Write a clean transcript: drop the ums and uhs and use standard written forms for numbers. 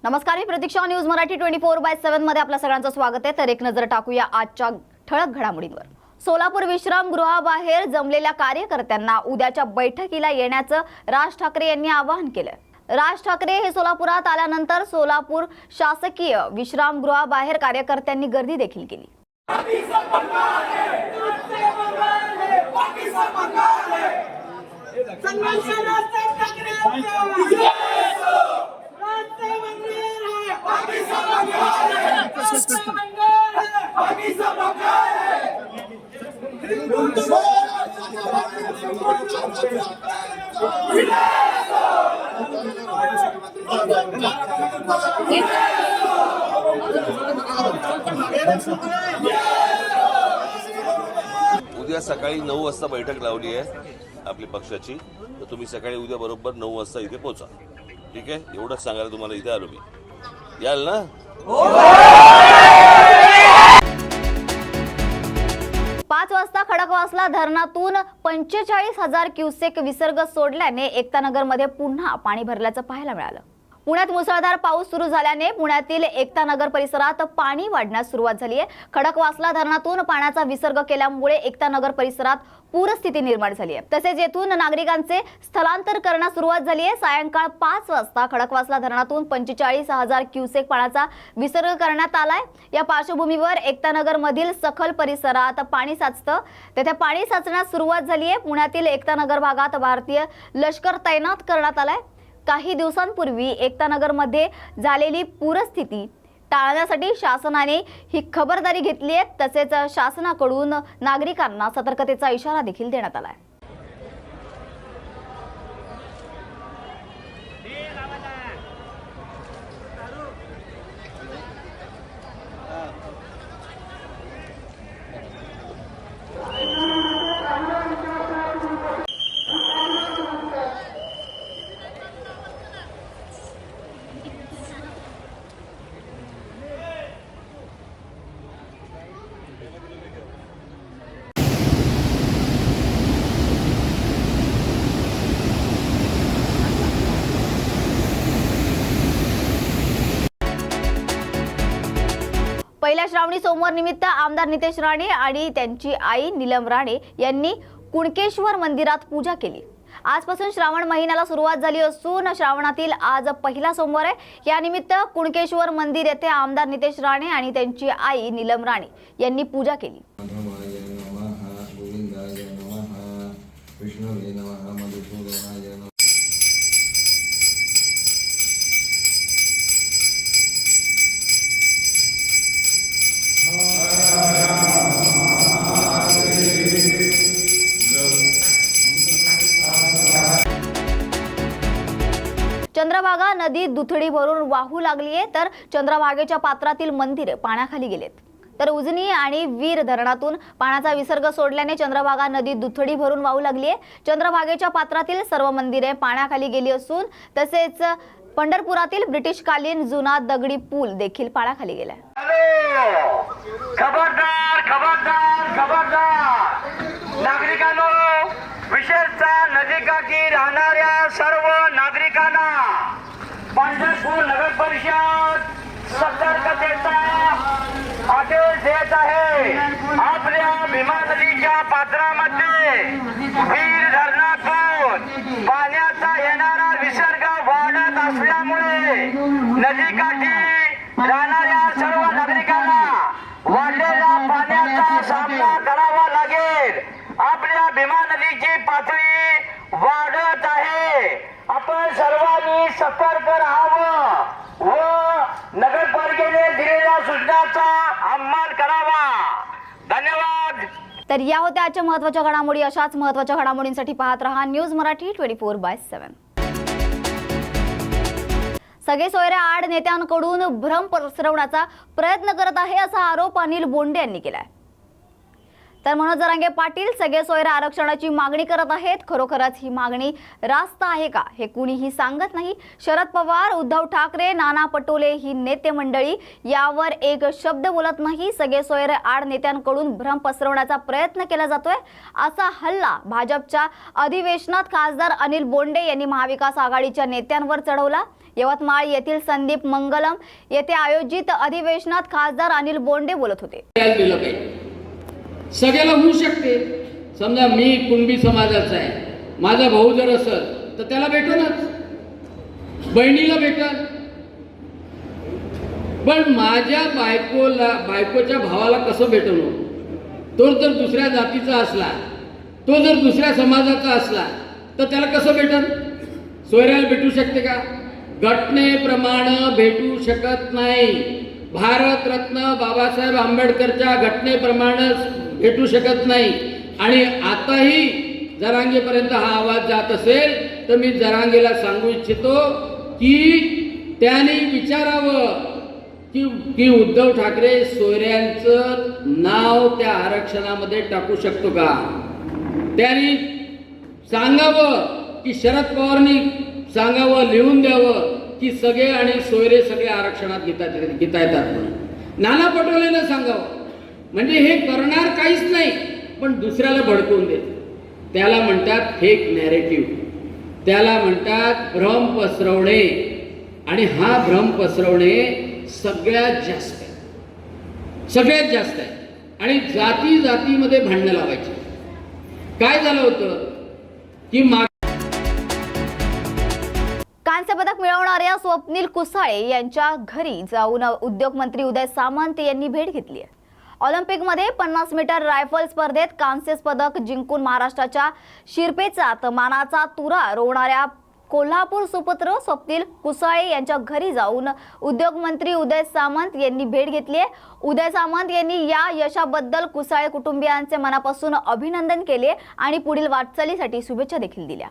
नमस्कार, मी प्रतीक्षा न्यूज मराठी 24/7 मध्ये आपल्या सगळ्यांचं स्वागत आहे। तर एक नजर टाकूया आजच्या ठळक घडामोडींवर। सोलापूर विश्रामगृहाबाहेर जमलेल्या कार्यकर्त्यांना उद्याच्या बैठकीला येण्याचं राज ठाकरे यांनी आवाहन केलं। राज ठाकरे हे सोलापुरात आल्यानंतर सोलापूर शासकीय विश्रामगृहाबाहेर कार्यकर्त्यांनी गर्दी देखील केली। उद्या सकाळी 9 वाजता बैठक लावली आहे आपली पक्षाची। तर तुम्ही सकाळी उद्या बरोबर 9 वाजता इथे पोहोचा, ठीक आहे? एवढंच सांगायला तुम्हाला इथे आलो मी। याल ना? 5 वाजता खडकवासला धरणातून 45,000 क्युसेक विसर्ग सोडल्याने एकतानगरमध्ये पुन्हा पाणी भरल्याचं पाहायला मिळालं। पुण्यात मुसळधार पाऊस सुरू झाल्याने पुण्यातील एकतानगर परिसरात पाणी वाढण्यास सुरुवात झाली आहे। खडकवासला धरणातून पाण्याचा विसर्ग केल्यामुळे एकतानगर परिसरात पूरस्थिती निर्माण झाली आहे। तसेच येथून नागरिकांचे स्थलांतर करण्यास सुरुवात झाली आहे। सायंकाळ 5 वाजता खडकवासला धरणातून 45,000 क्युसेक पाण्याचा विसर्ग करण्यात आलाय। या पार्श्वभूमीवर एकतानगर मधील सखल परिसरात पाणी साचतं, तेथे पाणी साचण्यास सुरुवात झाली आहे। पुण्यातील एकतानगर भागात भारतीय लष्कर तैनात करण्यात आलाय। काही दिवसांपूर्वी एकतानगरमध्ये झालेली पूरस्थिती टाळण्यासाठी शासनाने ही खबरदारी घेतली आहे। तसेच शासनाकडून नागरिकांना सतर्कतेचा इशारा देखील देण्यात आला आहे। पहिल्या श्रावणी सोमवार निमित्त आमदार नितेश राणे आणि त्यांची आई नीलम राणे यांनी कुणकेश्वर मंदिरात पूजा केली। आजपासून श्रावण महिन्याला सुरुवात झाली असून श्रावणातील आज पहिला सोमवार आहे। या निमित्त कुणकेश्वर मंदिर येथे आमदार नितेश राणे आणि त्यांची आई नीलम राणे यांनी पूजा केली। चंद्रभागा नदी दुथडी भरून वाहू लागली आहे, तर चंद्रभागेच्या पात्रातील मंदिरे पाण्याखाली गेलेत। तर उजनी आणि वीर धरणातून पाण्याचा विसर्ग सोडल्याने चंद्रभागा नदी दुथडी भरून वाहू लागली आहे। चंद्रभागेच्या पात्रातील सर्व मंदिरे पाण्याखाली गेली असून तसेच पंढरपुरातील ब्रिटिशकालीन जुना दगडी पूल देखील पाण्याखाली गेलाय। खबरदार खबरदार खबरदार नागरिकांनो, विशेषतः नदीकाठी राहणाऱ्या सर्व नागरिकांना पंढरपूर नगर परिषद सतर्कतेचा आदेश देत आहे। आपल्या भीमा नदीच्या पात्रामध्ये वीर धरणातून पाण्याचा येणारा विसर्ग वाढत असल्यामुळे नदीकाठी राहणाऱ्या सर्व नागरिकांना वाढलेल्या पाण्याचा सामना करावा लागेल। आपल्या भीमा नदीची पातळी वाढत आहे। आपण सर्वांनी सतर्क राहावं व नगरपालिकेने दिलेल्या सूचनांचा अंमल करावा। धन्यवाद। तर या होत्या आजच्या महत्त्वाच्या घडामोडी। अशाच महत्त्वाच्या घडामोडींसाठी पाहत रहा न्यूज मराठी 24/7। सगळे सोयरे आड नेत्यांकडून भ्रम पसरवण्याचा प्रयत्न करत आहे असा आरोप अनिल बोंडे यांनी केलाय। तर मनोज जरांगे पाटील सगळे सोयरे आरक्षणाची मागणी करत आहेत। खरोखरच ही मागणी रास्त आहे का हे कुणीही सांगत नाही। शरद पवार, उद्धव ठाकरे, नाना पटोले ही नेते मंडळी यावर एक शब्द बोलत नाही। सगळे सोयरे आड नेत्यांकडून भ्रम पसरवण्याचा प्रयत्न केला जातोय असा हल्ला भाजपच्या अधिवेशनात खासदार अनिल बोंडे यांनी महाविकास आघाडीच्या नेत्यांवर चढवला। यवतमाळ येथील संदीप मंगलम येथे आयोजित अधिवेशनात खासदार अनिल बोंडे बोलत होते. दिलं पाहिजे. सगळ्याला होऊ शकते. समजा मी कुणबी समाजाचा आहे, माझा भाऊ जर असेल तर त्याला भेटूनच, बहिणीला भेटल. पण माझ्या बायकोच्या भावाला कसं भेटवणं? तो जर दुसऱ्या जातीचा असला, तो जर दुसऱ्या समाजाचा असला तर त्याला कसं भेटल? सोयऱ्याला भेटू शकते का? घटनेप्रमाणे भेटू शकत नाही. भारतरत्न बाबासाहेब आंबेडकरच्या घटनेप्रमाणे भेटू शकत नाही. आणि आताही जरांगेपर्यंत हा आवाज जात असेल तर मी जरांगेला सांगू इच्छितो की त्याने विचारावं की उद्धव ठाकरे सोयऱ्यांचं नाव त्या आरक्षणामध्ये टाकू शकतो का? त्यांनी सांगावं की शरद पवारांनी सांगावं, लिहून द्यावं की सगळे आणि सोयरे सगळे आरक्षणात घेता येतात म्हणून. नाना पटोलेनं सांगावं. म्हणजे हे करणार काहीच नाही पण दुसऱ्याला भडकवून देत. त्याला म्हणतात फेक नॅरेटिव्ह, त्याला म्हणतात भ्रम पसरवणे. आणि हा भ्रम पसरवणे सगळ्यात जास्त आहे. आणि जातीमध्ये भांडणं लावायची. काय झालं होतं की कांस्य पदक मिळवणाऱ्या स्वप्नील कुसाळे यांच्या घरी जाऊन उद्योगमंत्री उदय सामंत यांनी भेट घेतली आहे. ऑलिम्पिकमध्ये 50 मीटर रायफल स्पर्धेत कांस्य पदक जिंकून महाराष्ट्राच्या शिरपेचात मानाचा तुरा रोवणाऱ्या कोल्हापूर सुपुत्र स्वप्नील कुसाळे यांच्या घरी जाऊन उद्योगमंत्री उदय सामंत यांनी भेट घेतली आहे. उदय सामंत यांनी या यशाबद्दल कुसाळे कुटुंबियांचे मनापासून अभिनंदन केले आणि पुढील वाटचालीसाठी शुभेच्छा देखील दिल्या.